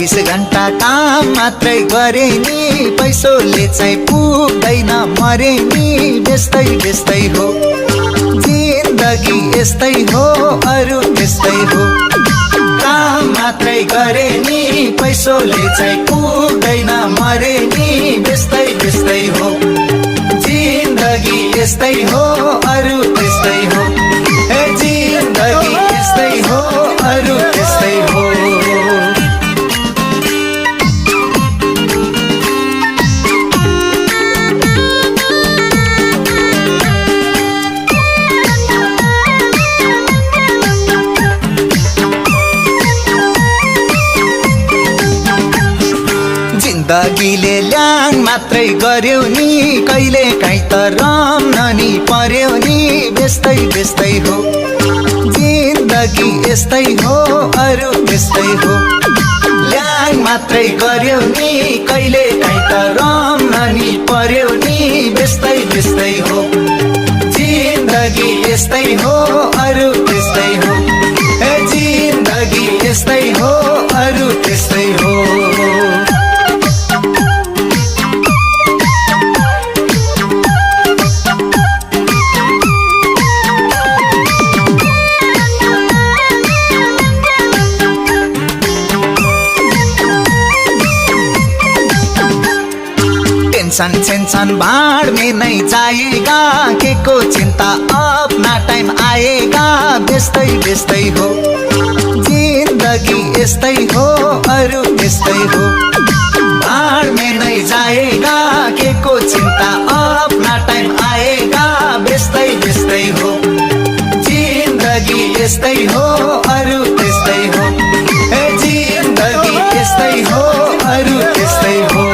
24 घण्टा काम मात्रै गरे नि पैसोले चाहिँ पुग्दैन मरे नि बेस्तै बेस्तै हो जिन्दगी यस्तै हो अरु त्यस्तै हो काम मात्रै गरे नि पैसोले चाहिँ पुग्दैन मरे नि बेस्तै बेस्तै हो जिन्दगी यस्तै हो अरु त्यस्तै हो जिन्दगी यस्तै हो अरु त्यस्तै हो जिन्दगीले ल्याङ मात्रै गर्यो नि कहिले काहीँ त रम्न नि पर्यो नि बेस्तै बेस्तै हो जिन्दगी यस्तै हो अरु त्यस्तै हो ल्याङ मात्रै गर्यो नि कहिले काहीँ त रम्न नि पर्यो नि बेस्तै बेस्तै हो जिन्दगी यस्तै हो अरु त्यस्तै हो जिन्दगी यस्तै हो अरु त्यस्तै हो टेंशन भाड़ में नहीं जाएगा के को चिंता अपना टाइम आएगा बेस्तै बेस्तै हो जिंदगी यस्तै हो अरु त्यस्तै हो भाड़ में नहीं जाएगा के को चिंता अपना टाइम आएगा बेस्तै बेस्तै हो जिंदगी यस्तै हो अरु त्यस्तै हो जिंदगी यस्तै हो अरु त्यस्तै हो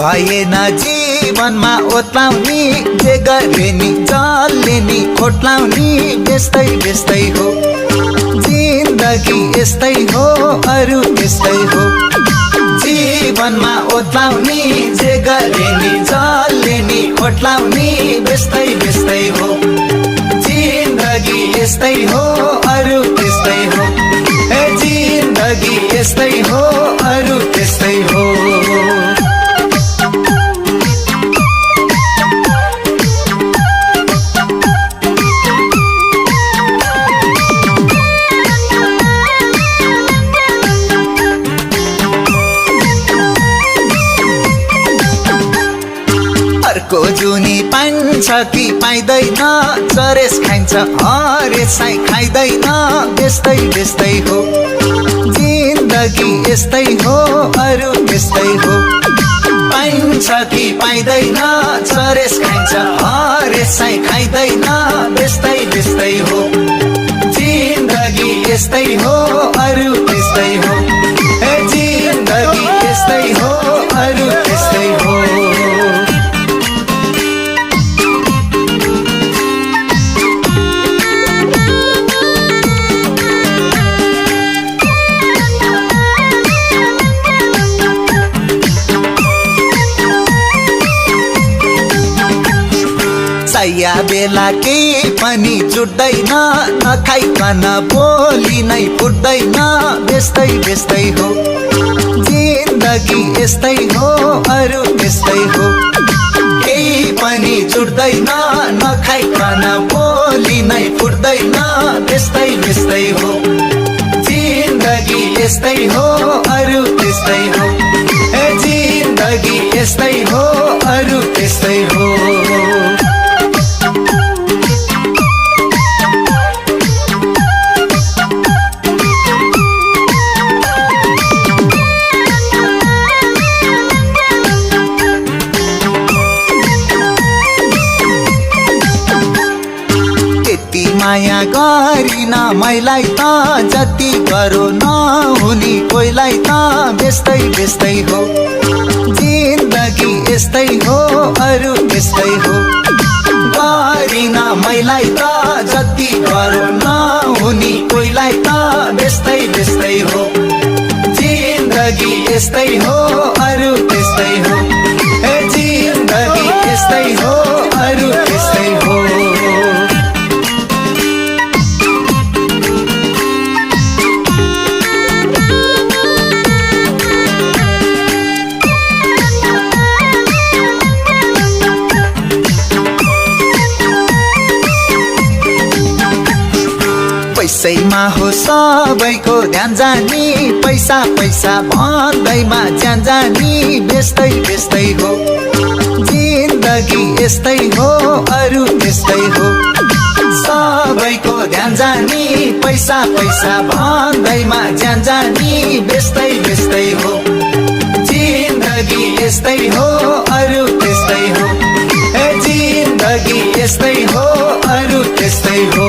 भएन जीवनमा ओत्लाउने जे गरे नि जसले नि खोट्लाउने बेस्तै बेस्तै हो जिन्दगी यस्तै हो अरु त्यस्तै हो जीवनमा ओत्लाउने जे गरे नि जसले नि खोट्लाउने बेस्तै बेस्तै हो जिन्दगी यस्तै हो अरु त्यस्तै हो जिन्दगी यस्तै हो अरु त्यस्तै हो अर्को जुनी पाइन्छ कि पाइँदैन चरेस खाइन्छ हरेसै खाइँदैन बेस्तै बेस्तै हो जिन्दगी यस्तै हो अरु त्यस्तै हो पाइन्छ कि पाइँदैन चरेस खाइन्छ हरेसै खाइँदैन बेस्तै बेस्तै हो जिन्दगी यस्तै हो अरु त्यस्तै हो जिन्दगी यस्तै हो अरु त्यस्तै हो सैया बेला केही पनि जुट्दैन नखाइकन बोली नै फुट्दैन बेस्तै बेस्तै हो जिन्दगी यस्तै हो अरु त्यस्तै हो केही पनि जुट्दैन नखाइकन बोली नै फुट्दैन बेस्तै बेस्तै हो जिन्दगी यस्तै हो अरु त्यस्तै हो जिन्दगी यस्तै हो अरु त्यस्तै हो माया गरिन मैलाई त जति गरो नहुनी कोइलाई त बेस्तै बेस्तै हो जिन्दगी यस्तै हो अरु त्यस्तै हो गरिन मैलाई त जति गरो नहुनी कोइलाई त बेस्तै यस्तै हो अरु त्यस्तै हो ए जिन्दगी यस्तै हो अरु त्यस्तै हो पैसैमा हो सबैको ध्यान जानी पैसा पैसा भन्दैमा ज्यान जानी बेच्दै बेच्दै हो जिन्दगी यस्तै हो अरु त्यस्तै हो सबैको ध्यान जानी पैसा पैसा भन्दैमा ज्यान जानी बेच्दै बेच्दै हो जिन्दगी यस्तै हो अरु त्यस्तै हो ए जिन्दगी यस्तै हो अरु त्यस्तै हो